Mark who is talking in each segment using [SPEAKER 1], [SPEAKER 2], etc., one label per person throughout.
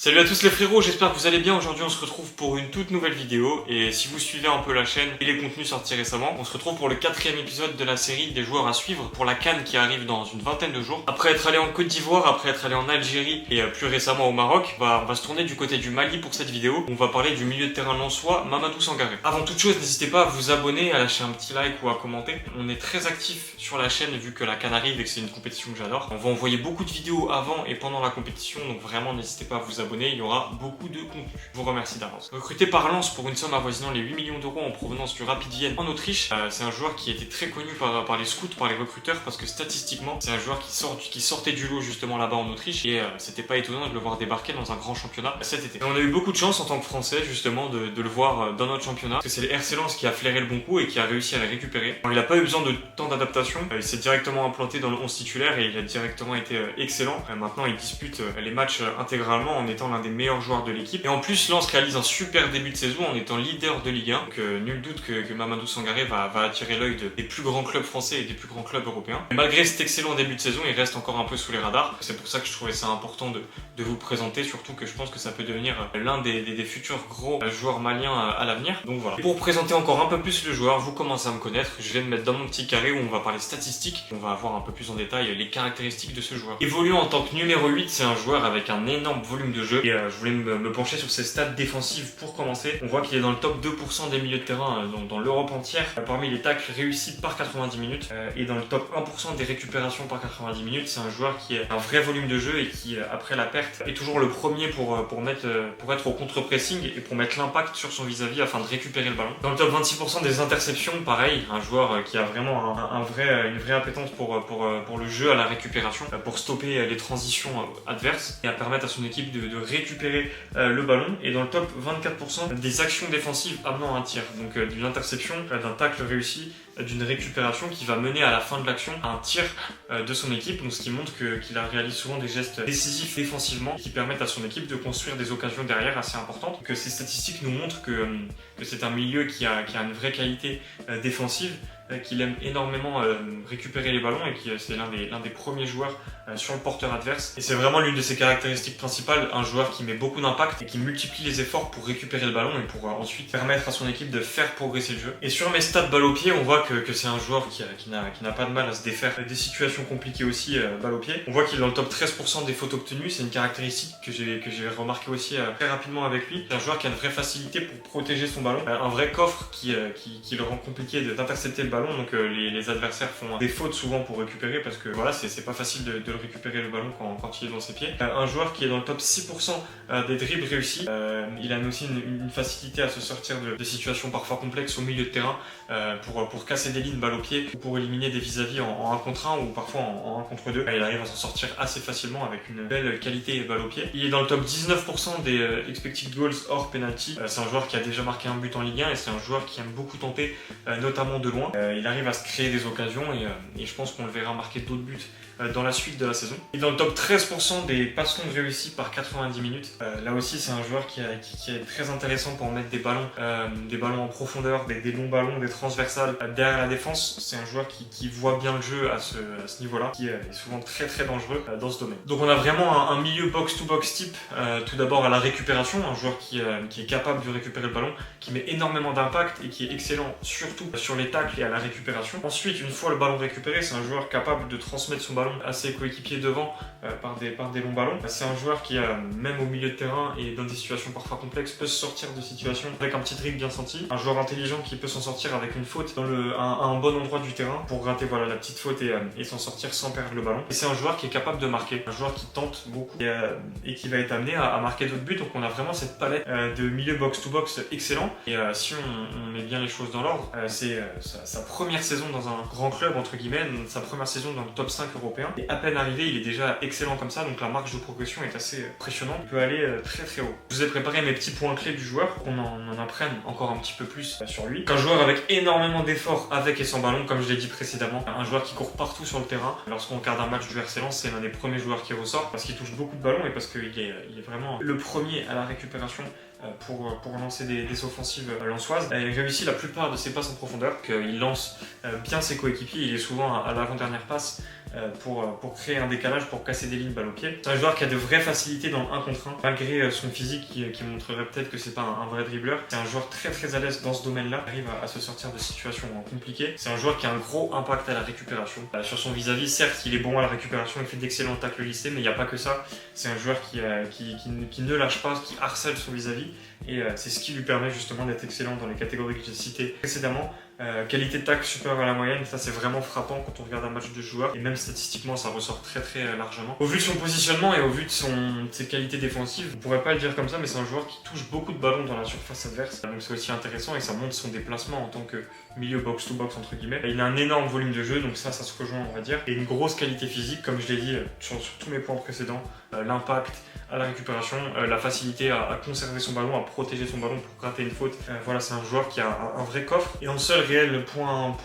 [SPEAKER 1] Salut à tous les frérots, j'espère que vous allez bien. Aujourd'hui on se retrouve pour une toute nouvelle vidéo. Et si vous suivez un peu la chaîne et les contenus sortis récemment, on se retrouve pour le 4e épisode de la série des joueurs à suivre pour la CAN qui arrive dans une vingtaine de jours. Après être allé en Côte d'Ivoire, après être allé en Algérie et plus récemment au Maroc, on va se tourner du côté du Mali pour cette vidéo. On va parler du milieu de terrain lensois, Mamadou Sangaré. Avant toute chose, n'hésitez pas à vous abonner, à lâcher un petit like ou à commenter. On est très actif sur la chaîne vu que la CAN arrive et que c'est une compétition que j'adore. On va envoyer beaucoup de vidéos avant et pendant la compétition, donc vraiment n'hésitez pas à vous abonner, il y aura beaucoup de contenu. Je vous remercie d'avance. Recruté par Lens pour une somme avoisinant les 8 millions d'euros en provenance du Rapid Vienne en Autriche, c'est un joueur qui était très connu par les scouts, par les recruteurs, parce que statistiquement, c'est un joueur qui sortait du lot justement là-bas en Autriche et c'était pas étonnant de le voir débarquer dans un grand championnat cet été. Et on a eu beaucoup de chance en tant que Français justement de le voir dans notre championnat, parce que c'est le RC Lens qui a flairé le bon coup et qui a réussi à le récupérer. Il n'a pas eu besoin de temps d'adaptation, il s'est directement implanté dans le 11 titulaire et il a directement été excellent. Maintenant, il dispute les matchs intégralement en étant l'un des meilleurs joueurs de l'équipe. Et en plus, Lens réalise un super début de saison en étant leader de Ligue 1. Donc nul doute que Mamadou Sangaré va attirer l'œil des plus grands clubs français et des plus grands clubs européens. Et malgré cet excellent début de saison, il reste encore un peu sous les radars. C'est pour ça que je trouvais ça important de vous le présenter, surtout que je pense que ça peut devenir l'un des futurs gros joueurs maliens à l'avenir. Donc voilà. Et pour présenter encore un peu plus le joueur, vous commencez à me connaître. Je vais me mettre dans mon petit carré où on va parler statistiques. On va voir un peu plus en détail les caractéristiques de ce joueur. Évoluant en tant que numéro 8, c'est un joueur avec un énorme volume de jeu. Et je voulais me pencher sur ses stats défensives pour commencer. On voit qu'il est dans le top 2% des milieux de terrain dans l'Europe entière, parmi les tacles réussis par 90 minutes et dans le top 1% des récupérations par 90 minutes. C'est un joueur qui a un vrai volume de jeu et qui, après la perte, est toujours le premier pour être au contre-pressing et pour mettre l'impact sur son vis-à-vis afin de récupérer le ballon. Dans le top 26% des interceptions, pareil, un joueur qui a vraiment une vraie appétence pour le jeu à la récupération, pour stopper les transitions adverses et à permettre à son équipe de récupérer le ballon. Et dans le top 24% des actions défensives amenant un tir, donc d'une interception, d'un tacle réussi, d'une récupération qui va mener à la fin de l'action à un tir de son équipe, donc ce qui montre qu'il réalise souvent des gestes décisifs défensivement qui permettent à son équipe de construire des occasions derrière assez importantes. Donc ces statistiques nous montrent que c'est un milieu qui a une vraie qualité défensive, qu'il aime énormément récupérer les ballons et qui c'est l'un des premiers joueurs sur le porteur adverse. Et c'est vraiment l'une de ses caractéristiques principales, un joueur qui met beaucoup d'impact et qui multiplie les efforts pour récupérer le ballon et pour ensuite permettre à son équipe de faire progresser le jeu. Et sur mes stats balle au pied, on voit que c'est un joueur qui n'a pas de mal à se défaire des situations compliquées aussi balle au pied. On voit qu'il est dans le top 13% des fautes obtenues, c'est une caractéristique que j'ai remarqué aussi très rapidement avec lui. C'est un joueur qui a une vraie facilité pour protéger son ballon, un vrai coffre qui le rend compliqué d'intercepter le ballon, donc les adversaires font des fautes souvent pour récupérer parce que voilà, c'est pas facile de le récupérer le ballon quand il est dans ses pieds. Un joueur qui est dans le top 6% des dribbles réussis, il a aussi une facilité à se sortir de situations parfois complexes au milieu de terrain pour casser des lignes balle au pied ou pour éliminer des vis-à-vis en 1 contre 1 ou parfois en 1 contre 2. Il arrive à s'en sortir assez facilement avec une belle qualité balle au pied. Il est dans le top 19% des expected goals hors penalty. C'est un joueur qui a déjà marqué un but en Ligue 1 et c'est un joueur qui aime beaucoup tenter, notamment de loin. Il arrive à se créer des occasions et je pense qu'on le verra marquer d'autres buts dans la suite de la saison. Il est dans le top 13% des passes longues réussies par 90 minutes. Là aussi, c'est un joueur qui est très intéressant pour mettre des ballons en profondeur, des longs ballons, des transversales derrière la défense. C'est un joueur qui voit bien le jeu à ce niveau-là, qui est souvent très très dangereux dans ce domaine. Donc on a vraiment un milieu box-to-box type, tout d'abord à la récupération, un joueur qui est capable de récupérer le ballon, qui met énormément d'impact et qui est excellent surtout sur les tacles et à la récupération. Ensuite, une fois le ballon récupéré, c'est un joueur capable de transmettre son ballon à ses coéquipiers devant par des longs ballons. C'est un joueur qui, même au milieu de terrain et dans des situations parfois complexes, peut se sortir de situations avec un petit dribble bien senti. Un joueur intelligent qui peut s'en sortir avec une faute dans un bon endroit du terrain pour gratter la petite faute et s'en sortir sans perdre le ballon. Et c'est un joueur qui est capable de marquer, un joueur qui tente beaucoup et qui va être amené à marquer d'autres buts. Donc on a vraiment cette palette de milieu box-to-box excellent. Et si on met bien les choses dans l'ordre, c'est sa première saison dans un grand club, entre guillemets, sa première saison dans le top 5 européen. Et à peine arrivé, il est déjà excellent comme ça, donc la marge de progression est assez impressionnante. Il peut aller très très haut. Je vous ai préparé mes petits points clés du joueur pour qu'on en apprenne encore un petit peu plus sur lui. Un joueur avec énormément d'efforts avec et sans ballon, comme je l'ai dit précédemment. Un joueur qui court partout sur le terrain. Lorsqu'on regarde un match du RC Lens, c'est l'un des premiers joueurs qui ressort parce qu'il touche beaucoup de ballons et parce qu'il est vraiment le premier à la récupération pour lancer des offensives lensoises. Il réussit la plupart de ses passes en profondeur, il lance bien ses coéquipiers, il est souvent à l'avant-dernière passe pour créer un décalage, pour casser des lignes balle au pied. C'est un joueur qui a de vraies facilités dans le 1 contre 1, malgré son physique qui montrerait peut-être que c'est pas un vrai dribbleur. C'est un joueur très à l'aise dans ce domaine-là, il arrive à se sortir de situations compliquées. C'est un joueur qui a un gros impact à la récupération. Sur son vis-à-vis, certes, il est bon à la récupération, il fait d'excellents tacles lissés, mais il n'y a pas que ça. C'est un joueur qui ne lâche pas, qui harcèle son vis-à-vis, et c'est ce qui lui permet justement d'être excellent dans les catégories que j'ai citées précédemment. Qualité de tacle supérieure à la moyenne, ça c'est vraiment frappant quand on regarde un match de joueur, et même statistiquement ça ressort très largement. Au vu de son positionnement et au vu de ses qualités défensives, on pourrait pas le dire comme ça, mais c'est un joueur qui touche beaucoup de ballons dans la surface adverse, donc c'est aussi intéressant et ça montre son déplacement en tant que milieu box-to-box entre guillemets. Il a un énorme volume de jeu, donc ça se rejoint on va dire, et une grosse qualité physique, comme je l'ai dit sur tous mes points précédents, l'impact à la récupération, la facilité à conserver son ballon, à protéger son ballon pour gratter une faute. Voilà, c'est un joueur qui a un vrai coffre. Et en seul réel point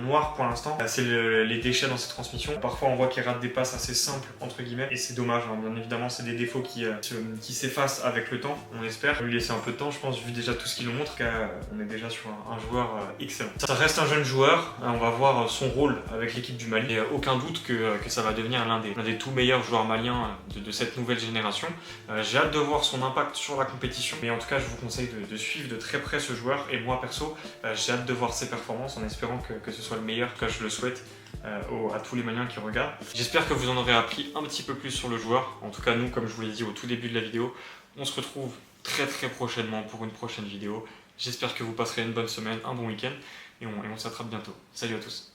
[SPEAKER 1] noir pour l'instant, c'est les déchets dans ses transmissions. Parfois on voit qu'il rate des passes assez simples entre guillemets, et c'est dommage, hein. Bien évidemment c'est des défauts qui s'effacent avec le temps, on espère. On va lui laisser un peu de temps, je pense, vu déjà tout ce qu'il nous montre, qu'on est déjà sur un joueur excellent. Ça reste un jeune joueur, on va voir son rôle avec l'équipe du Mali. Et aucun doute que ça va devenir l'un des tout meilleurs joueurs maliens de cette nouvelle génération. J'ai hâte de voir son impact sur la compétition, mais en tout cas je vous conseille de suivre de très près ce joueur, et moi perso j'ai hâte de voir ses performances en espérant que ce soit le meilleur, que je le souhaite à tous les Maliens qui regardent. J'espère que vous en aurez appris un petit peu plus sur le joueur. En tout cas nous, comme je vous l'ai dit au tout début de la vidéo, on se retrouve très prochainement pour une prochaine vidéo. J'espère que vous passerez une bonne semaine, un bon week-end, et on s'attrape bientôt. Salut à tous.